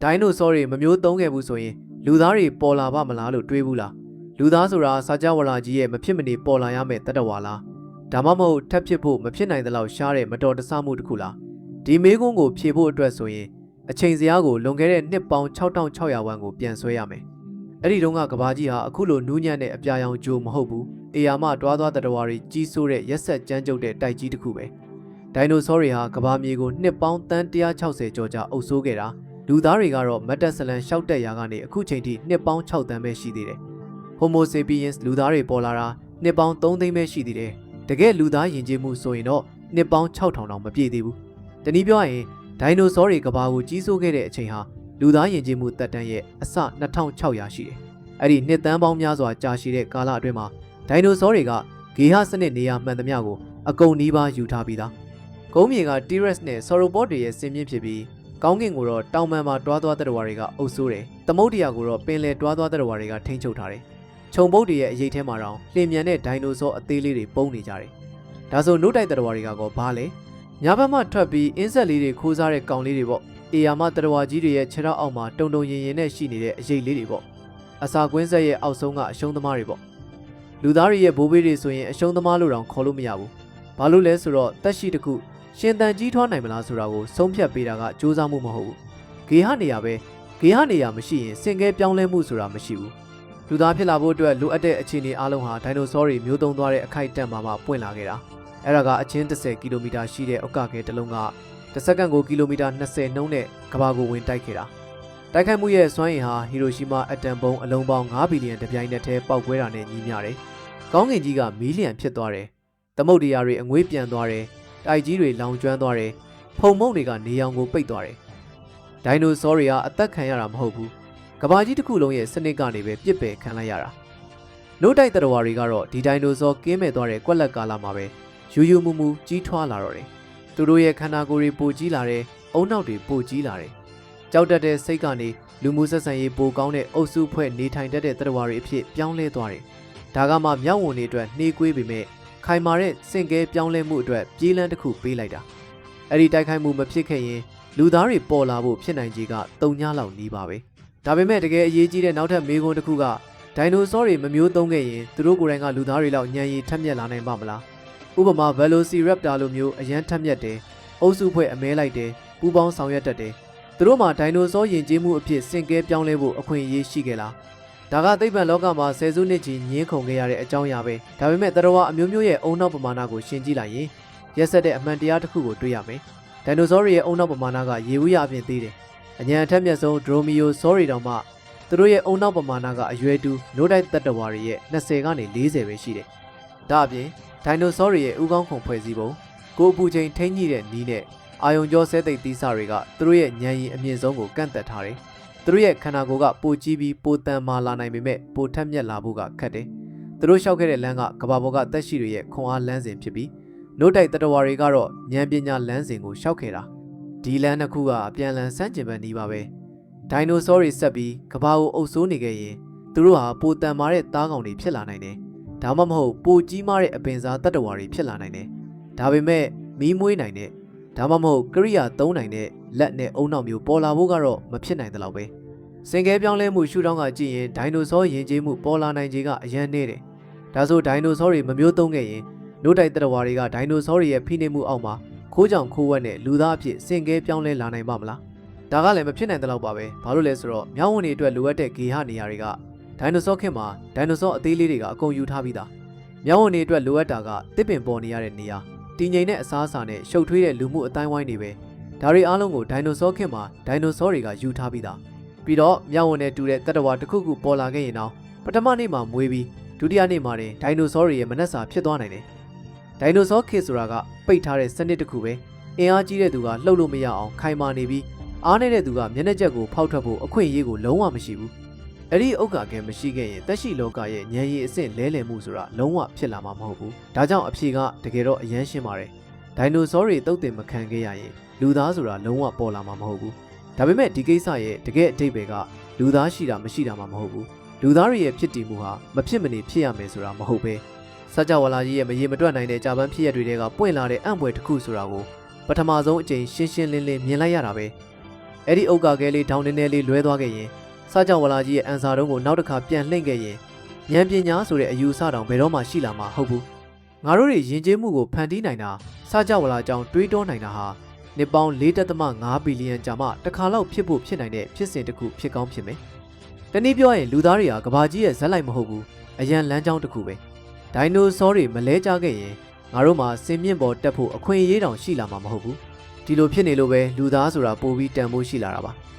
ဒိုင်နိုဆောတွေမမျိုးသုံးခဲ့ဘူးဆိုရင်လူသားတွေပေါ်လာပါမလားလို့တွေးဘူးလားလူသားဆိုတာစာကြဝဠာကြီးရဲ့မဖြစ်မနေပေါ်လာရမယ့်တတ္တဝါလားဒါမှမဟုတ်ထပ်ဖြစ်ဖို့မဖြစ်နိုင်သလောက်ရှားတဲ့မတော်တဆမှုတစ်ခုလားဒီမေးခွန်းကိုဖြေဖို့အတွက်ဆိုရင်အချိန်စရာကိုလွန်ခဲ့တဲ့နှစ်ပေါင်း6600ဝန်းကိုပြန်ဆွဲရမယ်အဲ့ဒီတုန်းကကဘာကြီးဟာအခုလိုနူးညံ့တဲ့အပြာရောင်ဂျိုမဟုတ်ဘူးအေယာမတွားသွားတတ္တဝါတွေကြီးစိုးတဲ့ရက်ဆက်ကြမ်းကြုတ်တဲ့တိုက်ကြီးတစ်ခုပဲဒိုင်နိုဆောတွေဟာကဘာမြေကိုနှစ်ပေါင်းတန်း160ကျော်ကြာအုပ်စိုးခဲ့တာလူသားတွေကတော့မတ်တက်ဆလန်ရှောက်တက်ရာကနေအခုချိန်ထိနှစ်ပေါင်း6တန်းပဲရှိသေးတယ်။ Homo sapiens လူသားတွေပေါ်လာတာနှစ်ပေါင်း3သိန်းပဲရှိသေးတယ်။တကယ်လူသားယဉ်ကျေးမှုဆိုရင်တော့နှစ်ပေါင်း6000တောင်မပြည့်သေးဘူး။တနည်းပြောရင်ဒိုင်နိုဆောတွေကဘာကိုကြီးစိုးခဲ့တဲ့အချိန်ဟာလူသားယဉ်ကျေးမှုသက်တမ်းရဲ့အစ2600ရှိတယ်။အဲ့ဒီနှစ်သန်းပေါင်းများစွာကြာရှည်တဲ့ကာလအတွင်းမှာဒိုင်နိုဆောတွေကဂေဟစနစ်နေရာမှန်သမျှကိုအကုန်နီးပါးယူထားပြီးသား။ကုန်းမြေက T-Rex နဲ့ Sauropod တွေရဲ့ဆင်မြင့်ဖြစ်ပြီးကောင်းကင်ကိုတော့တောင်ပံမှာတွားသွားတဲ့တဝါတွေကအုပ်စိုးတယ်။သမုဒ္ဒရာကိုတော့ပင်လယ်တွားသွားတဲ့တဝါတွေကထိန်းချုပ်ထားတယ်။ခြုံပုတ်တွေရဲ့အရေးထဲမှာတောင်လျင်မြန်တဲ့ဒိုင်နိုဆောအသေးလေးတွေပုံနေကြတယ်။ဒါဆိုနို့တိုက်တဲ့တဝါတွေကဘာလဲ။ညာဘက်မှထွက်ပြီးအင်းဆက်လေးတွေခိုးစားတဲ့ကောင်လေးတွေပေါ့။အေယာမတတဝါကြီးတွေရဲ့ခြေထောက်အောက်မှာတုံတုံရင်ရင်နဲ့ရှိနေတဲ့အရေးလေးတွေပေါ့။အစာကွင်းဆက်ရဲ့အောက်ဆုံးကအရှုံးသမားတွေပေါ့။လူသားတွေရဲ့ဘိုးဘေးတွေဆိုရင်အရှုံးသမားလို့တောင်ခေါ်လို့မရဘူး။ဘာလို့လဲဆိုတော့တက်ရှိတစ်ခုရှင်တန်ကြီးထွားနိုင်မလားဆိုတာကိုဆုံးဖြတ်ပေးတာကစူးစမ်းမှုမဟုတ်ဘူး။ဂေဟနေရာပဲဂေဟနေရာမရှိရင်စင်ကဲပြောင်းလဲမှုဆိုတာမရှိဘူး။လူသားဖြစ်လာဖို့အတွက်လိုအပ်တဲ့အခြေအနေအလုံးဟာဒိုင်နိုဆောတွေမျိုးသုံးသွားတဲ့အခိုက်အတန့်မှာပွင့်လာခဲ့တာ။အဲ့ဒါကအချင်း10ကီလိုမီတာရှိတဲ့ဥက္ကကဲတစ်လုံးကတစ်စက္ကန့်ကိုကီလိုမီတာ20နှုန်းနဲ့ကမ္ဘာကိုဝင်တိုက်ခဲ့တာ။တိုက်ခိုက်မှုရဲ့စွမ်းအင်ဟာဟီရိုရှီမာအတမ်ဘုံအလုံးပေါင်း9ဘီလီယံတပြိုင်နက်တည်းပေါက်ကွဲတာနဲ့ညီမျှတယ်။ကောင်းကင်ကြီးကမီလီယံဖြစ်သွားတယ်။သမုဒ္ဒရာတွေအငွေ့ပြန်သွားတယ်။တိုက်ကြီးတွေလောင်ကျွမ်းသွားတယ်။ဖုံမုံတွေကနေရောင်ကိုပိတ်သွားတယ်။ဒိုင်နိုဆောတွေကအသက်ခံရတာမဟုတ်ဘူး။ကဘာကြီးတစ်ခုလုံးရဲ့စနစ်ကနေပဲပြစ်ပယ်ခံလိုက်ရတာ။နို့တိုက်တရဝါတွေကတော့ဒီဒိုင်နိုဆောကင်းမဲ့သွားတဲ့ကွက်လက်ကာလမှာပဲယူယူမူမူကြီးထွားလာတော့တယ်။သူတို့ရဲ့ခန္ဓာကိုယ်တွေပိုကြီးလာတယ်။အုံနောက်တွေပိုကြီးလာတယ်။ကြောက်တတ်တဲ့စိတ်ကနေလူမှုဆက်ဆံရေးပိုကောင်းတဲ့အုပ်စုဖွဲ့နေထိုင်တတ်တဲ့တရဝါတွေအဖြစ်ပြောင်းလဲသွားတယ်။ဒါကမှမြောက်ဝန်တွေအတွက်နှေးကွေးပေမဲ့ခိုင်မာတဲ့စင်ကဲပြောင်းလဲမှုအတွက်ပြေးလန်းတစ်ခုပေးလိုက်တာအဲ့ဒီတိုက်ခိုက်မှုမဖြစ်ခဲ့ရင်လူသားတွေပေါ်လာဖို့ဖြစ်နိုင်ခြေက3ညလောက်နီးပါပဲဒါပေမဲ့တကယ်အရေးကြီးတဲ့နောက်ထပ်မေးခွန်းတစ်ခုကဒိုင်နိုဆောတွေမမျိုးသုံးခဲ့ရင်သူတို့ကိုယ်တိုင်ကလူသားတွေလောက်ညံရည်ထက်မြက်လာနိုင်ပါမလားဥပမာ Velociraptor လိုမျိုးအရန်ထက်မြက်တယ်အုပ်စုဖွဲ့အမဲလိုက်တယ်ပူပေါင်းဆောင်ရွက်တတ်တယ်သူတို့မှာဒိုင်နိုဆောယဉ်ကျေးမှုအဖြစ်စင်ကဲပြောင်းလဲဖို့အခွင့်အရေးရှိခဲ့လားဒါကသိပ္ပံလောကမှာဆယ်စုနှစ်ကြီးညင်းခုန်ခဲ့ရတဲ့အကြောင်းအရာပဲဒါပေမဲ့တရဝအမျိုးမျိုးရဲ့အုံနောက်ပမာဏကိုရှင်းကြည့်လိုက်ရင်ရက်ဆက်တဲ့အမှန်တရားတစ်ခုကိုတွေ့ရမယ်ဒိုင်နိုဆောတွေရဲ့အုံနောက်ပမာဏကရေဦးရအပြင်သေးတယ်အញ្ញံအထက်မြတ်ဆုံးဒရိုမီယိုဆောတွေတောင်မှသူတို့ရဲ့အုံနောက်ပမာဏကအရွယ်တူနို့တိုက်တတဝါတွေရဲ့20ကနေ40ပဲရှိတယ်ဒါအပြင်ဒိုင်နိုဆောတွေရဲ့ဥကောင်းခုန်ဖွဲ့စည်းပုံကိုအပူချိန်ထိန်းညှိတဲ့နီးနဲ့အာယုံကြောဆဲသိပ်သီးစတွေကသူတို့ရဲ့ဉာဏ်ရည်အမြင့်ဆုံးကိုကန့်သက်ထားတယ်သူတို့ရဲ့ခန္ဓာကိုယ်ကပိုကြီးပြီးပိုတန်မာလာနိုင်ပေမဲ့ပိုထက်မြက်လာဖို့ကခက်တယ်။သူတို့လျှောက်ခဲ့တဲ့လမ်းကကဘာပေါ်ကသက်ရှိတွေရဲ့ခွန်အားလမ်းစဉ်ဖြစ်ပြီးနို့တိုက်တတဝါတွေကတော့ဉာဏ်ပညာလမ်းစဉ်ကိုလျှောက်ခဲ့တာ။ဒီလမ်းတစ်ခုကအပြန်လန်ဆန့်ကျင်ဘက်နီးပါပဲ။ဒိုင်နိုဆောတွေဆက်ပြီးကဘာကိုအုပ်စိုးနေခဲ့ရင်သူတို့ဟာပိုတန်မာတဲ့သားကောင်တွေဖြစ်လာနိုင်တယ်။ဒါမှမဟုတ်ပိုကြီးမားတဲ့အပင်စားတတဝါတွေဖြစ်လာနိုင်တယ်။ဒါပေမဲ့မီးမွေးနိုင်တဲ့ဒါမှမဟုတ်ကရိယာသုံးနိုင်တဲ့လက်နဲ့အုံနောက်မျိုးပေါ်လာဖို့ကတော့မဖြစ်နိုင်သလောက်ပဲစင်ကဲပြောင်းလဲမှုရှုထောင့်ကကြည့်ရင်ဒိုင်နိုဆောယဉ်ကျေးမှုပေါ်လာနိုင်ခြေကအရန်နေတယ်ဒါဆိုဒိုင်နိုဆောတွေမမျိုးသုံးခဲ့ရင်နို့တိုက်တရဝါတွေကဒိုင်နိုဆောတွေရဲ့ဖိနှိပ်မှုအောက်မှာခိုးကြောင်ခိုးဝက်နဲ့လူသားအဖြစ်စင်ကဲပြောင်းလဲလာနိုင်ပါမလားဒါကလည်းမဖြစ်နိုင်သလောက်ပါပဲဘာလို့လဲဆိုတော့မြောင်းဝင်တွေအတွက်လိုအပ်တဲ့ဂေဟနေရာတွေကဒိုင်နိုဆောခေတ်မှာဒိုင်နိုဆောအသေးလေးတွေကအကုန်ယူထားပြီးသားမြောင်းဝင်တွေအတွက်လိုအပ်တာကတစ်ပင်ပေါ်နေရတဲ့နေရာတည်ငြိမ်တဲ့အစားအစာနဲ့ရှုပ်ထွေးတဲ့လူမှုအတိုင်းဝိုင်းတွေပဲဒါတွေအားလုံးကိုဒိုင်နိုဆောခေတ်မှာဒိုင်နိုဆောတွေကယူထားပြီးသားပြီးတော့မြောက်ဝင်နဲ့တူတဲ့တတဝါတစ်ခုခုပေါ်လာခဲ့ရင်တော့ပထမနေ့မှာမွေးပြီးဒုတိယနေ့မှာတင်ဒိုင်နိုဆောတွေရဲ့မနှက်စာဖြစ်သွားနိုင်တယ်ဒိုင်နိုဆောခေတ်ဆိုတာကပိတ်ထားတဲ့စနစ်တစ်ခုပဲအင်အားကြီးတဲ့သူကလှုပ်လို့မရအောင်ခိုင်မာနေပြီးအားနေတဲ့သူကမျက်နှာကျက်ကိုဖောက်ထွက်ဖို့အခွင့်အရေးကိုလုံးဝမရှိဘူးအဲ့ဒီဥက္ကာကဲမရှိခဲ့ရင်တက်ရှိလောကရဲ့ဉာဏ်ရည်အဆင့်လဲလှယ်မှုဆိုတာလုံးဝဖြစ်လာမှာမဟုတ်ဘူးဒါကြောင့်အဖြေကတကယ်တော့အရန်ရှင်းပါတယ်ဒိုင်နိုဆောတွေတုတ်တင်မခံခဲ့ရရင်လူသားဆိုတာလုံးဝပေါ်လာမှာမဟုတ်ဘူးဒါပေမဲ့ဒီကိစ္စရဲ့တကယ်အဓိပ္ပာယ်ကလူသားရှိတာမရှိတာမှမဟုတ်ဘူးလူသားတွေရဲ့ဖြစ်တည်မှုဟာမဖြစ်မနေဖြစ်ရမယ်ဆိုတာမဟုတ်ပဲစကြဝဠာကြီးရဲ့မရေမတွက်နိုင်တဲ့ကြာပန်းဖြစ်ရတွေကပွင့်လာတဲ့အံ့ဖွယ်တစ်ခုဆိုတာကိုပထမဆုံးအကြိမ်ရှင်းရှင်းလင်းလင်းမြင်လိုက်ရတာပဲ အဲ့ဒီအုတ်ကကဲလေးထောင်နေနေလေးလွဲသွားခဲ့ရင်စားကြောဝလာကြီးရဲ့အန်စာတုံးကိုနောက်တစ်ခါပြန်လှင့်ခဲ့ရင်ဉာဏ်ပညာဆိုတဲ့အယူအဆတောင်ဘယ်တော့မှရှိလာမှာဟုတ်ဘူးငါတို့တွေယဉ်ကျေးမှုကိုဖန်တီးနိုင်တာစားကြောဝလာကြောင့်တွေးတောနိုင်တာဟာနှစ်ပေါင်း4.5 ဘီလီယံကြာမှတစ်ခါလောက်ဖြစ်ဖို့ဖြစ်နိုင်တဲ့ဖြစ်စဉ်တစ်ခုဖြစ်ကောင်းဖြစ်မယ်။တနည်းပြောရင်လူသားတွေဟာကဘာကြီးရဲ့ဇက်လိုက်မဟုတ်ဘူးအရန်လမ်းကြောင်းတစ်ခုပဲ။ဒိုင်နိုဆောတွေမလဲကြခဲ့ရင်ငါတို့မှာစင်မြင့်ပေါ်တက်ဖို့အခွင့်အရေးတောင်ရှိလာမှာမဟုတ်ဘူး။ဒီလိုဖြစ်နေလို့ပဲလူသားဆိုတာပိုပြီးတန်ဖိုးရှိလာတာပါ။